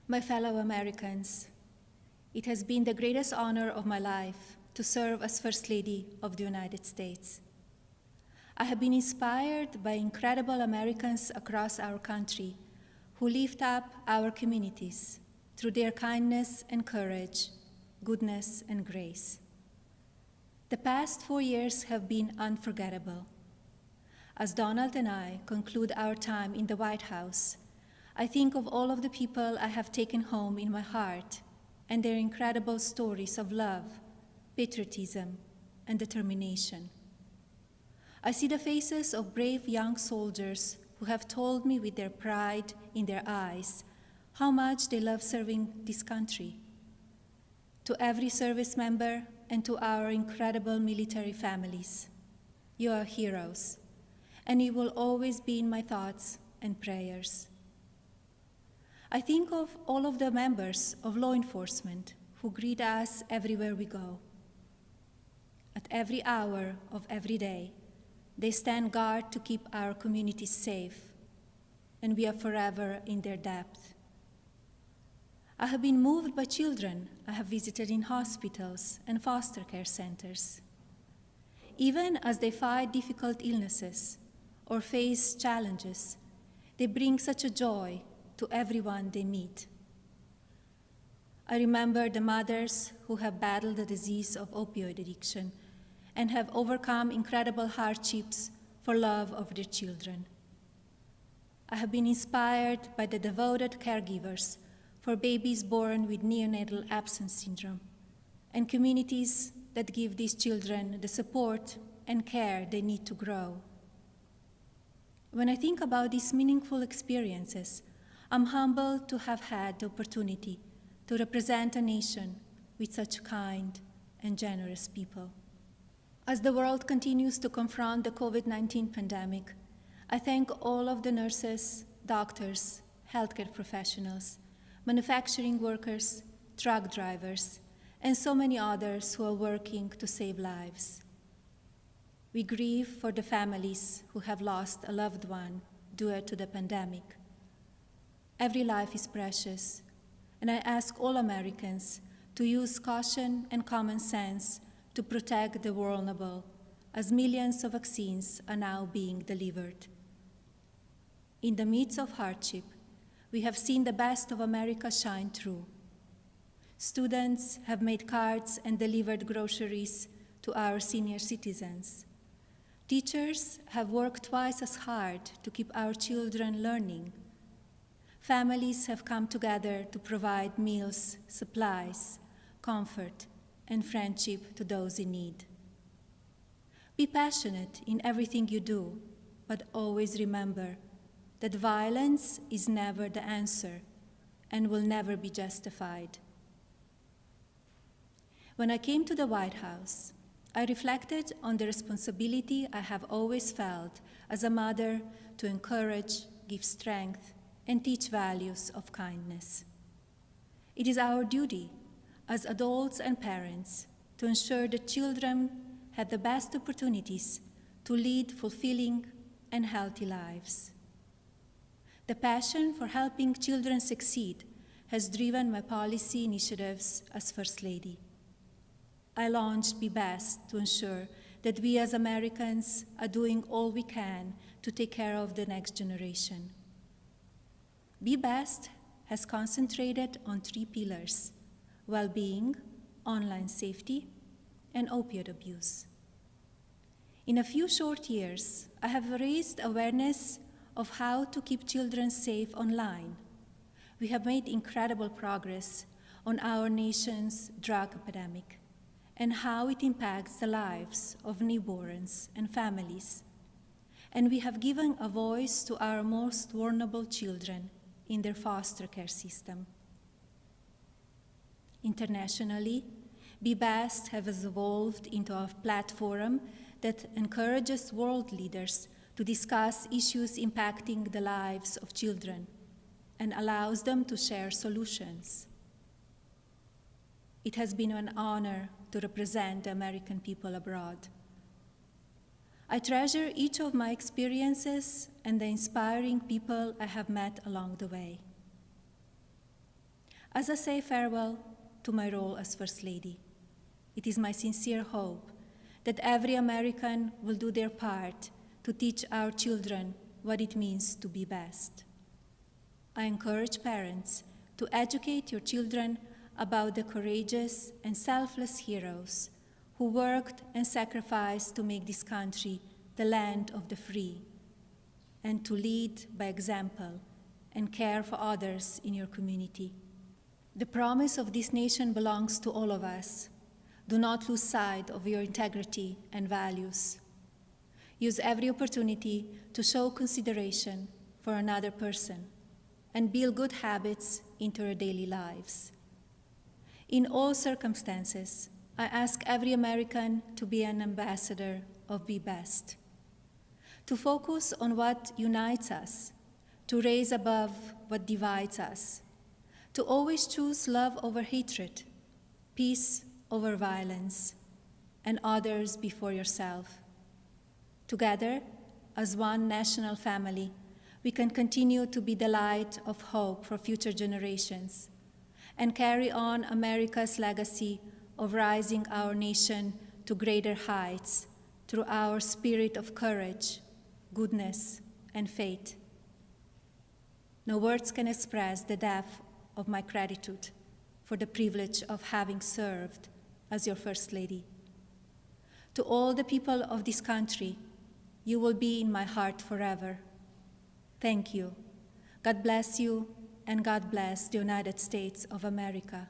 My fellow Americans, it has been the greatest honor of my life to serve as First Lady of the United States. I have been inspired by incredible Americans across our country who lift up our communities through their kindness and courage, goodness and grace. The past 4 years have been unforgettable. As Donald and I conclude our time in the White House, I think of all of the people I have taken home in my heart and their incredible stories of love, patriotism, and determination. I see the faces of brave young soldiers who have told me with their pride in their eyes how much they love serving this country. To every service member and to our incredible military families, you are heroes, and you will always be in my thoughts and prayers. I think of all of the members of law enforcement who greet us everywhere we go. At every hour of every day, they stand guard to keep our communities safe, and we are forever in their debt. I have been moved by children I have visited in hospitals and foster care centers. Even as they fight difficult illnesses or face challenges, they bring such a joy to everyone they meet. I remember the mothers who have battled the disease of opioid addiction and have overcome incredible hardships for love of their children. I have been inspired by the devoted caregivers for babies born with neonatal absence syndrome and communities that give these children the support and care they need to grow. When I think about these meaningful experiences, I'm humbled to have had the opportunity to represent a nation with such kind and generous people. As the world continues to confront the COVID-19 pandemic, I thank all of the nurses, doctors, healthcare professionals, manufacturing workers, truck drivers, and so many others who are working to save lives. We grieve for the families who have lost a loved one due to the pandemic. Every life is precious, and I ask all Americans to use caution and common sense to protect the vulnerable, as millions of vaccines are now being delivered. In the midst of hardship, we have seen the best of America shine through. Students have made cards and delivered groceries to our senior citizens. Teachers have worked twice as hard to keep our children learning. Families have come together to provide meals, supplies, comfort, and friendship to those in need. Be passionate in everything you do, but always remember that violence is never the answer and will never be justified. When I came to the White House, I reflected on the responsibility I have always felt as a mother to encourage, give strength, and teach values of kindness. It is our duty as adults and parents to ensure that children have the best opportunities to lead fulfilling and healthy lives. The passion for helping children succeed has driven my policy initiatives as First Lady. I launched Be Best to ensure that we as Americans are doing all we can to take care of the next generation. Be Best has concentrated on 3 pillars: well-being, online safety, and opioid abuse. In a few short years, I have raised awareness of how to keep children safe online. We have made incredible progress on our nation's drug epidemic and how it impacts the lives of newborns and families. And we have given a voice to our most vulnerable children in their foster care system. Internationally, Be Best has evolved into a platform that encourages world leaders to discuss issues impacting the lives of children and allows them to share solutions. It has been an honor to represent the American people abroad. I treasure each of my experiences and the inspiring people I have met along the way. as I say farewell to my role as First Lady. It is my sincere hope that every American will do their part to teach our children what it means to be best. I encourage parents to educate your children about the courageous and selfless heroes who worked and sacrificed to make this country the land of the free, and to lead by example and care for others in your community. The promise of this nation belongs to all of us. Do not lose sight of your integrity and values. Use every opportunity to show consideration for another person and build good habits into your daily lives. In all circumstances, I ask every American to be an ambassador of Be Best, to focus on what unites us, to raise above what divides us, to always choose love over hatred, peace over violence, and others before yourself. Together, as one national family, we can continue to be the light of hope for future generations and carry on America's legacy of rising our nation to greater heights through our spirit of courage, goodness, and faith. No words can express the depth of my gratitude for the privilege of having served as your First Lady. To all the people of this country, you will be in my heart forever. Thank you. God bless you, and God bless the United States of America.